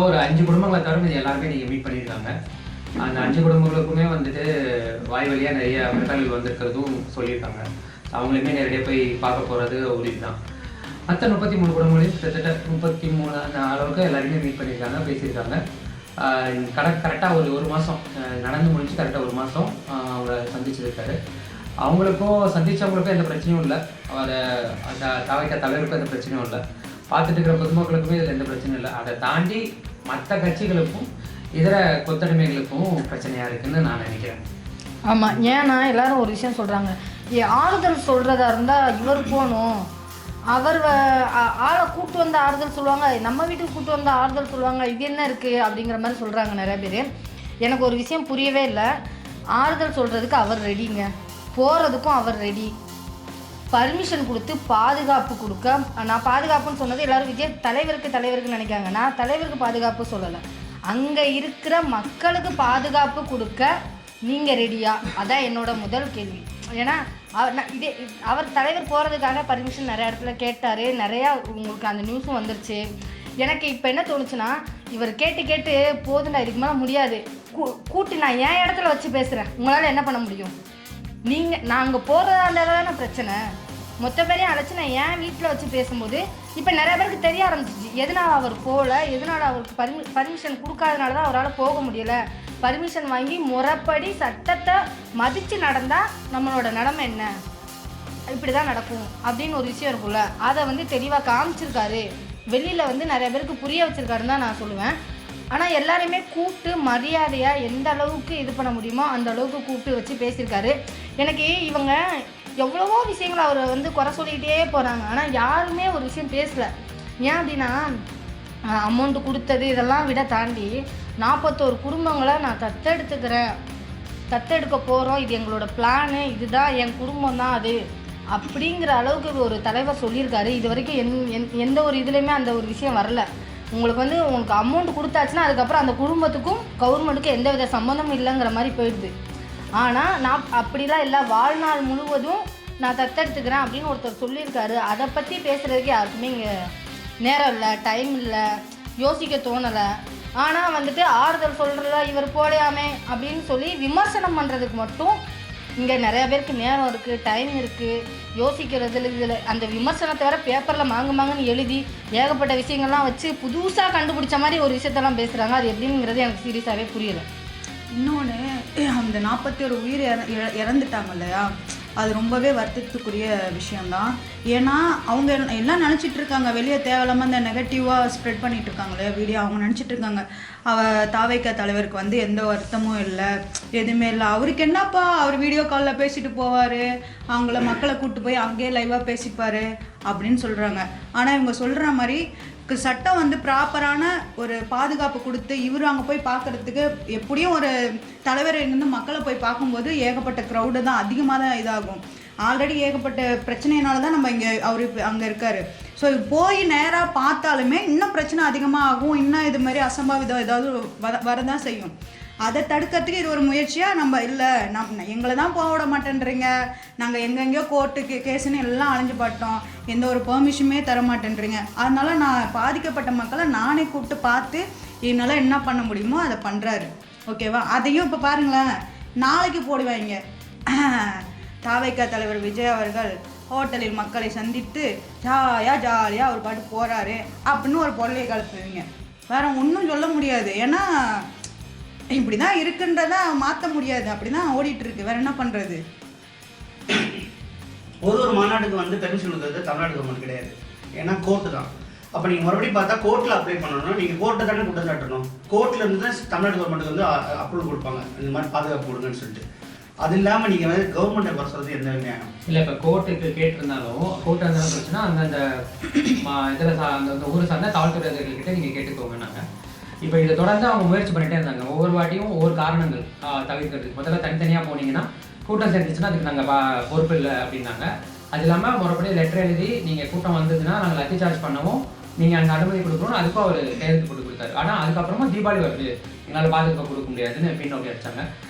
ஒரு 5 குடும்பங்களை தவிர இது எல்லாருமே நீங்கள் மீட் பண்ணியிருக்காங்க. அந்த 5 குடும்பங்களுக்குமே வந்துட்டு வாய் வழியாக நிறைய மிரட்டல்கள் வந்திருக்கிறதும் சொல்லியிருக்காங்க. அவங்களுமே நேரடியாக போய் பார்க்க போகிறது உறுதி தான். மற்ற 33 குடும்பங்களையும் கிட்டத்தட்ட 33 அந்த அளவுக்கு எல்லாருமே மீட் பண்ணியிருக்காங்க, பேசியிருக்காங்க. கரெக்டாக ஒரு மாதம் நடந்து முடிஞ்சு கரெக்டாக ஒரு மாதம் அவரை சந்திச்சிருக்காரு. சந்தித்தவங்களுக்கும் எந்த பிரச்சனையும் இல்லை, அவரை அந்த தவைக்க தலைவருக்கும் எந்த பிரச்சனையும் இல்லை, பார்த்துட்டு இருக்கிற பொதுமக்களுக்குமே இதில் எந்த பிரச்சனையும் இல்லை. அதை தாண்டி மற்ற கட்சிகளுக்கும் இதர கொத்தடிமைகளுக்கும் பிரச்சனையாக இருக்குதுன்னு நான் நினைக்கிறேன். ஆமாம், ஏன்னா எல்லாரும் ஒரு விஷயம் சொல்கிறாங்க, ஆறுதல் சொல்கிறதா இருந்தால் இவர் போகணும், அவர் ஆளை கூப்பிட்டு வந்து ஆறுதல் சொல்லுவாங்க, நம்ம வீட்டுக்கு கூப்பிட்டு வந்து ஆறுதல் சொல்லுவாங்க, இது என்ன இருக்குது அப்படிங்கிற மாதிரி சொல்கிறாங்க நிறைய பேர். எனக்கு ஒரு விஷயம் புரியவே இல்லை. ஆறுதல் சொல்கிறதுக்கு அவர் ரெடிங்க, போகிறதுக்கும் அவர் ரெடி. பர்மிஷன் கொடுத்து பாதுகாப்பு கொடுக்க, நான் பாதுகாப்புன்னு சொன்னது எல்லோரும் விஜய் தலைவருக்கு நினைக்காங்க, நான் தலைவருக்கு பாதுகாப்பு சொல்லலை, அங்கே இருக்கிற மக்களுக்கு பாதுகாப்பு கொடுக்க நீங்கள் ரெடியா? அதான் என்னோட முதல் கேள்வி. ஏன்னா அவர் தலைவர் போகிறதுக்காக பர்மிஷன் நிறையா இடத்துல கேட்டார், நிறையா உங்களுக்கு அந்த நியூஸும் வந்துருச்சு. எனக்கு இப்போ என்ன தோணுச்சுன்னா, இவர் கேட்டு போதுண்டா, இதுக்கு மேலே முடியாது, கூட்டி நான் என் இடத்துல வச்சு பேசுகிறேன், உங்களால் என்ன பண்ண முடியும்? நாங்கள் போகிறதா இருந்தால் தானே பிரச்சனை. மொத்த பேரையும் அழைச்சி நான் என் வீட்டில் வச்சு பேசும்போது இப்போ நிறைய பேருக்கு தெரிய ஆரம்பிச்சிச்சு எதனால் அவர் போகல, எதனால் அவருக்கு பர்மிஷன் கொடுக்காதனால தான் அவரால் போக முடியலை. பர்மிஷன் வாங்கி முறைப்படி சட்டத்தை மதித்து நடந்தால் நம்மளோட நிலைமை என்ன, இப்படி தான் நடக்கும் அப்படின்னு ஒரு விஷயம் இருக்குல்ல, அதை தெளிவாக காமிச்சிருக்காரு, வெளியில் நிறைய பேருக்கு புரிய வச்சுருக்காருன்னு தான் நான் சொல்லுவேன். ஆனால் எல்லாருமே கூப்பிட்டு மரியாதையாக எந்த அளவுக்கு இது பண்ண முடியுமோ அந்த அளவுக்கு கூப்பிட்டு வச்சு பேசியிருக்காரு. எனக்கு இவங்க எவ்வளவோ விஷயங்களை அவர் குறை சொல்லிக்கிட்டே போகிறாங்க, ஆனால் யாருமே ஒரு விஷயம் பேசலை. ஏன் அப்படின்னா, அமௌண்ட்டு கொடுத்தது இதெல்லாம் விட தாண்டி 41 குடும்பங்களை நான் தத்தெடுக்க போகிறோம், இது எங்களோட பிளானு, இதுதான் என் குடும்பம் தான் அது அப்படிங்கிற அளவுக்கு ஒரு தலைவர் சொல்லியிருக்காரு. இது வரைக்கும் எந்த ஒரு இதுலேயுமே அந்த ஒரு விஷயம் வரல. உங்களுக்கு அமௌண்ட் கொடுத்தாச்சுன்னா அதுக்கப்புறம் அந்த குடும்பத்துக்கும் கவர்மெண்ட்டுக்கும் எந்த வித சம்மந்தமும் இல்லைங்கிற மாதிரி போயிடுது. ஆனால் நான் அப்படிலாம் இல்லை, வாழ்நாள் முழுவதும் நான் தத்தெடுத்துக்கிறேன் அப்படின்னு ஒருத்தர் சொல்லியிருக்காரு. அதை பற்றி பேசுகிறதுக்கு யாருக்குமே இங்கே நேரம் இல்லை, டைம் இல்லை, யோசிக்க தோணலை. ஆனால் ஆறுதல் சொல்கிறதா இவர் போலையாமே அப்படின்னு சொல்லி விமர்சனம் பண்ணுறதுக்கு மட்டும் இங்கே நிறையா பேருக்கு நேரம் இருக்குது, டைம் இருக்குது, யோசிக்கிறதுல இதில் அந்த விமர்சனத்தை வேறு பேப்பரில் மாங்குன்னு எழுதி ஏகப்பட்ட விஷயங்கள்லாம் வச்சு புதுசாக கண்டுபிடிச்ச மாதிரி ஒரு விஷயத்தெல்லாம் பேசுகிறாங்க. அது எப்படிங்கிறது எனக்கு சீரியஸாகவே புரியலை. இன்னொன்று, அந்த 41 உயிர் இறந்துட்டாங்க இல்லையா, அது ரொம்பவே வருத்தத்துக்குரிய விஷயந்தான். ஏன்னா அவங்க எல்லாம் நினச்சிட்டு இருக்காங்க, வெளியே தேவையில்லாமல் அந்த நெகட்டிவாக ஸ்ப்ரெட் பண்ணிட்டு இருக்காங்க இல்லையா வீடியோ. அவங்க நினச்சிட்டு இருக்காங்க தாவேக தலைவருக்கு எந்த வருத்தமும் இல்லை, எதுவுமே இல்லை, அவருக்கு என்னப்பா, அவர் வீடியோ காலில் பேசிட்டு போவார், அவங்கள மக்களை கூப்பிட்டு போய் அங்கேயே லைவாக பேசிப்பார் அப்படின்னு சொல்கிறாங்க. ஆனால் இவங்க சொல்கிற மாதிரி சட்டம் ப்ராப்பரான ஒரு பாதுகாப்பு கொடுத்து இவர் அங்கே போய் பார்க்குறதுக்கு எப்படியும் ஒரு தலைவர் இருந்து மக்களை போய் பார்க்கும்போது ஏகப்பட்ட க்ரௌடு தான் அதிகமாக தான் இதாகும். ஆல்ரெடி ஏகப்பட்ட பிரச்சனையினால தான் நம்ம அவர் அங்கே இருக்கார். ஸோ போய் நேராக பார்த்தாலுமே இன்னும் பிரச்சனை அதிகமாக ஆகும், இன்னும் இது மாதிரி அசம்பாவிதம் ஏதாவது வரதான் செய்யும். அதை தடுக்கிறதுக்கு இது ஒரு முயற்சியாக நம்ம இல்லை, எங்களை தான் போக விட மாட்டேன்றீங்க, நாங்கள் எங்கெங்கேயோ கோர்ட்டுக்கு கேஸுன்னு எல்லாம் அலைஞ்சு பார்த்தோம், எந்த ஒரு பெர்மிஷனுமே தர மாட்டேன்றீங்க, அதனால நான் பாதிக்கப்பட்ட மக்களை நானே கூப்பிட்டு பார்த்து என்னால் என்ன பண்ண முடியுமோ அதை பண்ணுறாரு. ஓகேவா? அதையும் இப்போ பாருங்களேன், நாளைக்கு போடுவாங்க, தாவேக தலைவர் விஜய் அவர்கள் ஹோட்டலில் மக்களை சந்தித்து ஜாலியாக அவர் பாட்டு போகிறாரு அப்படின்னு ஒரு பொருளையை கலப்புவீங்க. வேற ஒன்றும் சொல்ல முடியாது. ஏன்னா இப்படி தான் இருக்குன்றத மாற்ற முடியாது, அப்படி தான் ஓடிட்டு இருக்கு, வேற என்ன பண்ணுறது? ஒரு மாநாட்டுக்கு பெர்மிஷன் கொடுத்தது தமிழ்நாடு கவர்மெண்ட் கிடையாது, ஏன்னா கோர்ட்டு தான். அப்போ நீங்கள் மறுபடியும் பார்த்தா கோர்ட்டில் அப்ளை பண்ணணும்னா நீங்கள் கோர்ட்டை தானே குற்றம் சாட்டணும். கோர்ட்டில் இருந்து தான் தமிழ்நாடு கவர்மெண்ட்டுக்கு அப்ரூவல் கொடுப்பாங்க, இந்த மாதிரி பாதுகாப்பு கொடுங்கன்னு சொல்லிட்டு. அது இல்லாமல் நீங்கள் கவர்மெண்ட்டை வர சொல்கிறது எந்த நியாயம் இல்லை. இப்போ கோர்ட்டுக்கு கேட்டிருந்தாலும் கோர்ட்டாக இருந்தாலும் பிரச்சனை, அந்தந்த இதில் அந்த ஊரை சார்ந்த காவல்துறை அதிகாரிகிட்ட நீங்கள் கேட்டுக்கோங்க. நாங்கள் இப்போ இதை தொடர்ந்து அவங்க முயற்சி பண்ணிகிட்டே இருந்தாங்க, ஒவ்வொரு வாட்டியும் ஒவ்வொரு காரணங்கள் தவிர்க்கிறதுக்கு. முதல்ல தனித்தனியாக போனீங்கன்னா கூட்டம் சேர்ந்துச்சுன்னா அதுக்கு நாங்கள் பொறுப்பு இல்லை அப்படின்னாங்க. அது இல்லாமல் மறுபடியும் லெட்டர் எழுதி நீங்கள் கூட்டம் வந்ததுன்னா நாங்கள் லத்தி சார்ஜ் பண்ணவும் நீங்கள் அங்கே அனுமதி கொடுக்கணும், அதுக்கும் அவர் கையெழுத்து போட்டு கொடுத்தாரு. ஆனால் அதுக்கப்புறமா தீபாவளி வருது, எங்களால் பாதுகாப்பு கொடுக்க முடியாதுன்னு பின்னோக்கி அடிச்சாங்க.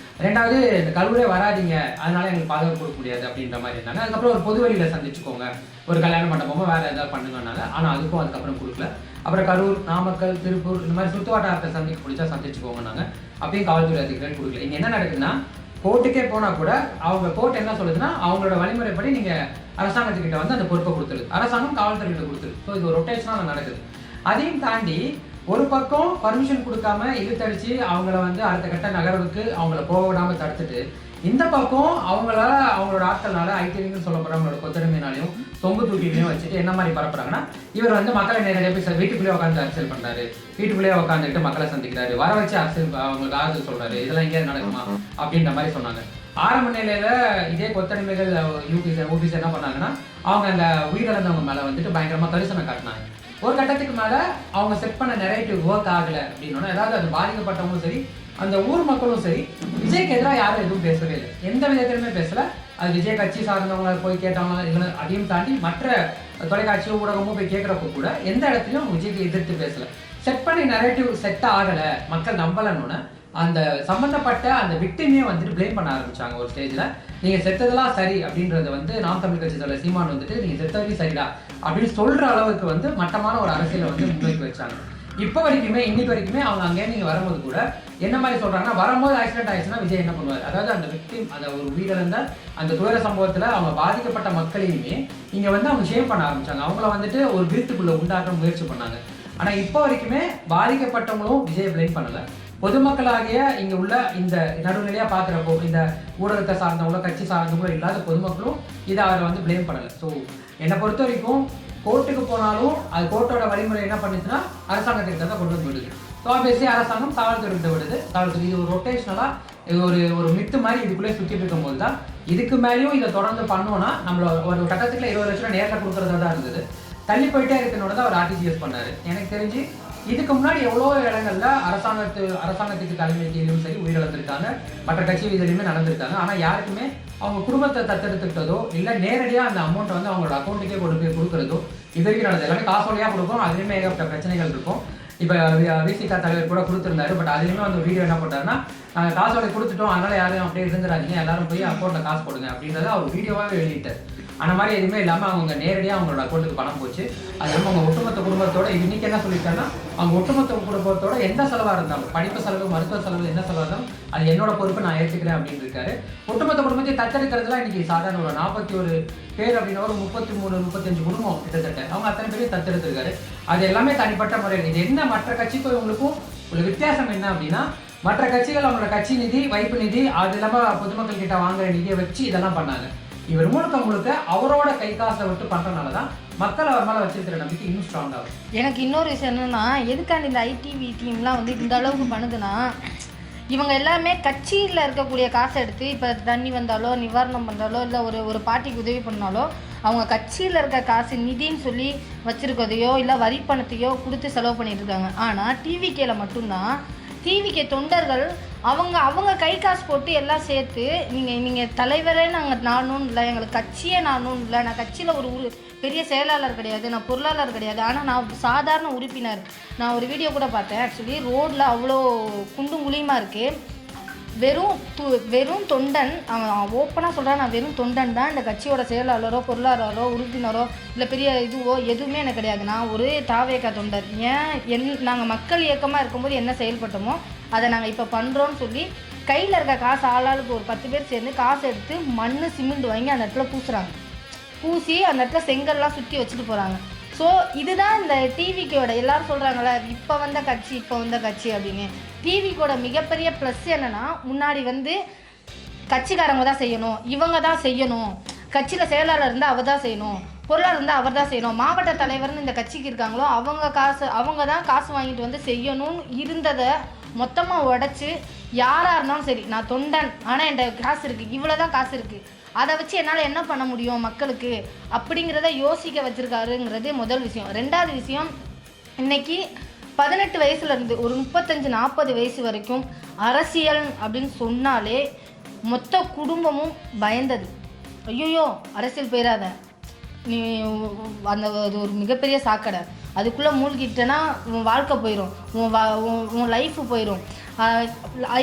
ரெண்டாவது, இந்த கல்லூரியே வராதிங்க, அதனால எங்களுக்கு பாதுகாப்பு கொடுக்க முடியாது அப்படின்ற மாதிரி இருந்தாங்க. அதுக்கப்புறம் ஒரு பொது வழியில் சந்திச்சுக்கோங்க, ஒரு கல்யாண மண்டபமோ வேறு ஏதாவது பண்ணுங்கனால, ஆனால் அதுக்கும் அதுக்கப்புறம் கொடுக்கல. அப்புறம் கரூர், நாமக்கல், திருப்பூர் இந்த மாதிரி சுற்று வட்டாரத்தை சந்திக்க பிடிச்சா சந்திச்சுக்கோங்க. நாங்கள் அப்பயும் காவல்துறை அதிகாரிகள் கொடுக்கல. இங்கே என்ன நடக்குதுன்னா கோர்ட்டுக்கே போனால் கூட அவங்க கோர்ட் என்ன சொல்லுதுன்னா அவங்களோட வழிமுறைப்படி நீங்கள் அரசாங்கத்துக்கிட்ட வந்து அந்த பொறுப்பை கொடுத்துருது, அரசாங்கம் காவல்துறைகிட்ட கொடுத்துருது. ஸோ இது ஒரு ரொட்டேஷனாக நடக்குது. அதையும் தாண்டி ஒரு பக்கம் பர்மிஷன் கொடுக்காம இழுத்தடிச்சு அவங்கள வந்து அடுத்த கட்ட நகர்வுக்கு அவங்கள போக விடாமல் தடுத்துட்டு, இந்த பக்கம் அவங்களால அவங்களோட ஆட்கள்னால ஐடிவிங்கன்னு சொல்லப்படுற அவங்களோட கொத்தடிமையினாலையும் தொங்கு தூக்கிலையும் வச்சுட்டு என்ன மாதிரி பரப்புறாங்கன்னா, இவர் வந்து மக்களை நேரடியாக போய் வீட்டுக்குள்ளேயே உட்காந்து அரசியல் பண்ணுறாரு, வீட்டுக்குள்ளேயே உட்காந்துட்டு மக்களை சந்திக்கிறாரு, வர வச்சு அரசியல் அவங்களுக்கு ஆறுதல் சொல்றாரு, இதெல்லாம் எங்கேயாவது நடக்குமா அப்படின்ற மாதிரி சொன்னாங்க. ஆரம்ப நிலையில இதே கொத்தடிமைகள் யூபிஸ் என்ன பண்ணாங்கன்னா, அவங்க அந்த உயிரிழந்தவங்க மேலே வந்துட்டு பயங்கரமாக கரிசனை காட்டினாங்க. ஒரு கட்டத்துக்கு மேலே அவங்க செட் பண்ண நெரேட்டிவ் ஒர்க் ஆகலை அப்படின்னா, ஏதாவது அது பாதிக்கப்பட்டவங்களும் சரி அந்த ஊர் மக்களும் சரி விஜய்க்கு எதிராக யாரும் எதுவும் பேசவே இல்லை, எந்த விதத்திலுமே பேசலை. அது விஜய் கட்சி சார்ந்தவங்க போய் கேட்டவங்க இல்லை, அதையும் தாண்டி மற்ற தொலைக்காட்சியோ ஊடகமோ போய் கேட்குறப்ப கூட எந்த இடத்துலையும் விஜய்க்கு எதிர்த்து பேசலை. செட் பண்ணி நெரேட்டிவ் செட் ஆகலை, மக்கள் நம்பலன்னு அந்த சம்மந்தப்பட்ட அந்த விக்டிமே வந்துட்டு பிளேம் பண்ண ஆரம்பிச்சாங்க ஒரு ஸ்டேஜில். நீங்கள் செத்ததெல்லாம் சரி அப்படின்றத வந்து நாம் தமிழ் கட்சி சொல்ல சீமான் வந்துட்டு நீங்கள் செத்தவரையும் சரிடா அப்படின்னு சொல்கிற அளவுக்கு வந்து மட்டமான ஒரு அரசியலை வந்து முன்வைக்க வச்சாங்க. இப்போ வரைக்குமே இன்னைக்கு வரைக்குமே அவங்க அங்கே நீங்கள் வரும்போது கூட என்ன மாதிரி சொல்கிறாங்கன்னா, வரும்போது ஆக்சிடென்ட் ஆயிடுச்சுன்னா விஜய் என்ன பண்ணுவார், அதாவது அந்த விக்டிம் அந்த ஒரு உயிரிழந்த அந்த துயர சம்பவத்தில் அவங்க பாதிக்கப்பட்ட மக்களையுமே இங்கே வந்து அவங்க ஷேம் பண்ண ஆரம்பிச்சாங்க, அவங்கள வந்துட்டு ஒரு கிரீத்துக்குள்ளே உண்டாக்க முயற்சி பண்ணாங்க. ஆனால் இப்போ வரைக்குமே பாதிக்கப்பட்டவங்களும் விஜயை பிளேம் பண்ணலை. பொதுமக்களாகிய இங்கே உள்ள இந்த நடுநிலையாக பார்க்குறப்போ இந்த ஊடகத்தை சார்ந்தவங்களோ கட்சி சார்ந்தவங்களோ இல்லாத பொதுமக்களும் இதை அவரை வந்து பிளேம் பண்ணலை. ஸோ என்னை பொறுத்த வரைக்கும் கோர்ட்டுக்கு போனாலும் அது கோர்ட்டோட வழிமுறை என்ன பண்ணுச்சுன்னா அரசாங்கத்திற்கு தான் கொண்டு வந்து விடுது. ஸோ ஆப்வியஸ்லி அரசாங்கம் காவல்துறைகிட்ட விடுது. காவல்துறை இது ஒரு ரொட்டேஷனலாக ஒரு மித்து மாதிரி இதுக்குள்ளே சுற்றிட்டு இருக்கும்போது தான் இதுக்கு மேலேயும் இதை தொடர்ந்து பண்ணோன்னா நம்மளோட ஒரு கட்டத்துக்குள்ள 20 லட்ச ரூபா நேரில் கொடுக்குறதா தான் இருந்தது. தள்ளி போயிட்டே இருக்கனோட தான் அவர் ஆர்டிஜிஎஸ் பண்ணார். எனக்கு தெரிஞ்சு இதுக்கு முன்னாடி எவ்வளோ இடங்கள்ல அரசாங்கத்துக்கு தலைமை கீழும் சரி உயிரிழந்திருக்காங்க, மற்ற கட்சி வீதியிலுமே நடந்திருக்காங்க. ஆனால் யாருக்குமே அவங்க குடும்பத்தை தத்தெடுத்துக்கிட்டதோ இல்லை நேரடியாக அந்த அமௌண்ட்டை வந்து அவங்களோட அக்கௌண்ட்டுக்கே கொடுக்குறதோ இது வரைக்கும் நடந்தது. எல்லாமே காசோலியாக கொடுக்கும், அதுலேயுமே ஏகப்பட்ட பிரச்சனைகள் இருக்கும். இப்போ விசிகா தலைவர் கூட கொடுத்துருந்தாரு. பட் அதுலேயுமே வந்து வீடியோ என்ன பண்ணுறாருன்னா, காசோலை கொடுத்துட்டோம் அதனால யாரும் அப்படியே இருந்துடாதீங்க, எல்லாரும் போய் அக்கௌண்ட்டில் காசு போடுங்க அப்படின்றத அவர் வீடியோவாகவே வெளியிட்டார். அந்த மாதிரி எதுவுமே இல்லாமல் அவங்க நேரடியாக அவங்களோட அக்கௌண்ட்டுக்கு பணம் போச்சு. அது இல்லாமல் அவங்க ஒட்டுமொத்த குடும்பத்தோட இன்னைக்கு என்ன சொல்லியிருக்காங்கன்னா, அவங்க ஒட்டுமொத்த குடும்பத்தோட எந்த செலவாக இருந்தாலும் படிப்பு செலவு மருத்துவ செலவு என்ன செலவாக இருந்தாலும் அது என்னோட பொறுப்பு, நான் ஏற்றுக்கிறேன் அப்படின்னு இருக்காரு. ஒட்டுமொத்த குடும்பத்தை தத்தெடுக்கிறதுலாம் இன்னைக்கு சாதாரண ஒரு 41 பேர் அப்படின்னா ஒரு 33-35 குடும்பம் கிட்டத்தட்ட அவங்க அத்தனை பேரையும் தத்தெடுத்திருக்காரு. அது எல்லாமே தனிப்பட்ட முறையில். இது என்ன மற்ற கட்சிக்கும் இவங்களுக்கும் உள்ள வித்தியாசம் என்ன அப்படின்னா, மற்ற கட்சிகள் அவங்களோட கட்சி நிதி வைப்பு நிதி அது இல்லாமல் பொதுமக்கள் கிட்ட வாங்குற நிதியை வச்சு இதெல்லாம் பண்ணாங்க. இவர் முழுக்க அவரோட கை காசை விட்டு பண்ணுறதுனால தான் மக்கள் அவர் மேலே வச்சிருக்கிற நம்பிக்கை இன்னும் ஸ்ட்ராங் ஆகும். எனக்கு இன்னொரு விஷயம் என்னன்னா, எதுக்காண்டி இந்த ஐடிவி டீம்லாம் வந்து இந்த அளவுக்கு பண்ணுதுன்னா, இவங்க எல்லாமே கட்சியில் இருக்கக்கூடிய காசை எடுத்து இப்போ தண்ணி வந்தாலோ நிவாரணம் பண்ணாலோ இல்லை ஒரு பார்ட்டிக்கு உதவி பண்ணாலோ அவங்க கட்சியில் இருக்க காசு நிதின்னு சொல்லி வச்சுருக்கதையோ இல்லை வரி பணத்தையோ கொடுத்து செலவு பண்ணிட்டு இருக்காங்க. ஆனால் டிவிகேல மட்டும்தான் டிவிகே தொண்டர்கள் அவங்க கை காசு போட்டு எல்லாம் சேர்த்து நீங்கள் தலைவரே நாங்கள் நானும் இல்லை, எங்களுக்கு கட்சியே நானும் இல்லை, நான் கட்சியில் ஒரு பெரிய செயலாளர் கிடையாது, நான் பொருளாளர் கிடையாது, ஆனால் நான் சாதாரண உறுப்பினர். நான் ஒரு வீடியோ கூட பார்த்தேன். ஆக்சுவலி ரோட்டில் அவ்வளோ குண்டும் குழியுமா இருக்குது. வெறும் தொண்டன், அவன் ஓப்பனாக சொல்கிறான், நான் வெறும் தொண்டன் தான், இந்த கட்சியோட செயலாளரோ பொருளாளரோ உறுப்பினரோ இல்லை பெரிய இதுவோ எதுவுமே எனக்கு கிடையாது, நான் ஒரு தாவேக்கா தொண்டர். நாங்கள் மக்கள் இயக்கமாக இருக்கும்போது என்ன செயல்பட்டோமோ அதை நாங்கள் இப்போ பண்ணுறோன்னு சொல்லி கையில் இருக்க காசு ஆளாளுக்கு ஒரு 10 பேர் சேர்ந்து காசு எடுத்து மண் சிமெண்ட் வாங்கி அந்த இடத்துல பூசி அந்த இடத்துல செங்கல்லாம் சுற்றி வச்சுட்டு போகிறாங்க. ஸோ இதுதான் இந்த டிவிக்கோட எல்லாரும் சொல்கிறாங்களே இப்போ வந்த கட்சி அப்படின்னு. டிவிக்கோட மிகப்பெரிய ப்ளஸ் என்னென்னா, முன்னாடி வந்து கட்சிக்காரங்க தான் செய்யணும், இவங்க தான் செய்யணும், கட்சியில் செயலாளர் இருந்தால் அவர் தான் செய்யணும், பொருளாளர் இருந்தால் அவர் தான் செய்யணும், மாவட்ட தலைவர்னு இந்த கட்சிக்கு இருக்காங்களோ அவங்க தான் காசு வாங்கிட்டு வந்து செய்யணும்னு இருந்ததை மொத்தமாக உடச்சி யாராக இருந்தாலும் சரி, நான் தொண்டன் ஆனால் என்கிட்ட காசு இருக்குது, இவ்வளோ தான் காசு இருக்குது, அதை வச்சு என்னால் என்ன பண்ண முடியும் மக்களுக்கு அப்படிங்கிறத யோசிக்க வச்சுருக்காருங்கிறது முதல் விஷயம். ரெண்டாவது விஷயம், இன்றைக்கி 18 வயசுலேருந்து ஒரு 35-40 வயசு வரைக்கும் அரசியல் அப்படின்னு சொன்னாலே மொத்த குடும்பமும் பயந்தது. ஐயோயோ அரசியல் போயிடாத, நீ அந்த அது ஒரு மிகப்பெரிய சாக்கடை, அதுக்குள்ளே மூழ்கிட்டேன்னா உன் வாழ்க்கை போயிடும், உன் லைஃபு போயிடும்.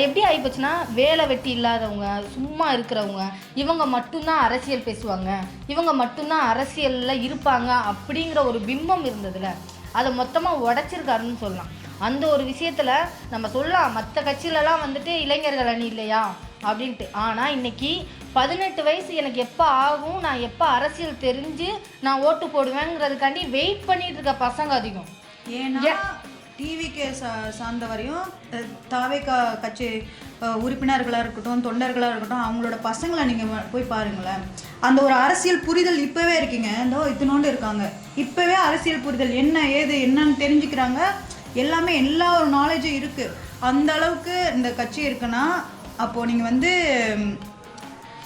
எப்படி ஆகிப்போச்சுன்னா, வேலை வெட்டி இல்லாதவங்க சும்மா இருக்கிறவங்க இவங்க மட்டும்தான் அரசியல் பேசுவாங்க, இவங்க மட்டும்தான் அரசியலில் இருப்பாங்க அப்படிங்கிற ஒரு பிம்பம் இருந்ததில்ல. அதை மொத்தமாக உடைச்சிருக்காருன்னு சொல்லலாம். அந்த ஒரு விஷயத்தில் நம்ம சொல்லலாம், மற்ற கட்சியிலலாம் வந்துட்டு இளைஞர்கள் அணி இல்லையா அப்படின்ட்டு. ஆனால் இன்னைக்கு 18 வயசு எனக்கு எப்போ ஆகும், நான் எப்போ அரசியல் தெரிஞ்சு நான் ஓட்டு போடுவேங்கிறதுக்காண்டி வெயிட் பண்ணிட்டு இருக்க பசங்க அதிகம். ஏன்னா டிவிக்கு சார்ந்த வரையும் தாவேகா கட்சி உறுப்பினர்களாக இருக்கட்டும், தொண்டர்களாக இருக்கட்டும், அவங்களோட பசங்களை நீங்கள் போய் பாருங்களேன். அந்த ஒரு அரசியல் புரிதல் இப்போவே இருக்கீங்க, இந்த இத்தினோண்டு இருக்காங்க, இப்போவே அரசியல் புரிதல் என்ன ஏது என்னன்னு தெரிஞ்சுக்கிறாங்க. எல்லாமே எல்லா ஒரு நாலேஜும் இருக்குது. அந்த அளவுக்கு இந்த கட்சி இருக்குன்னா அப்போது நீங்கள்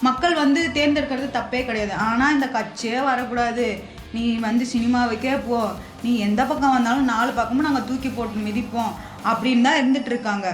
மக்கள் தேர்ந்தெடுக்கிறது தப்பே கிடையாது. ஆனால் இந்த கட்சியே வரக்கூடாது, நீ சினிமாவுக்கே போ, நீ எந்த பக்கம் வந்தாலும் 4 பக்கமும் நாங்கள் தூக்கி போட்டு மிதிப்போம் அப்படின்னு தான் இருந்துட்டு இருக்காங்க.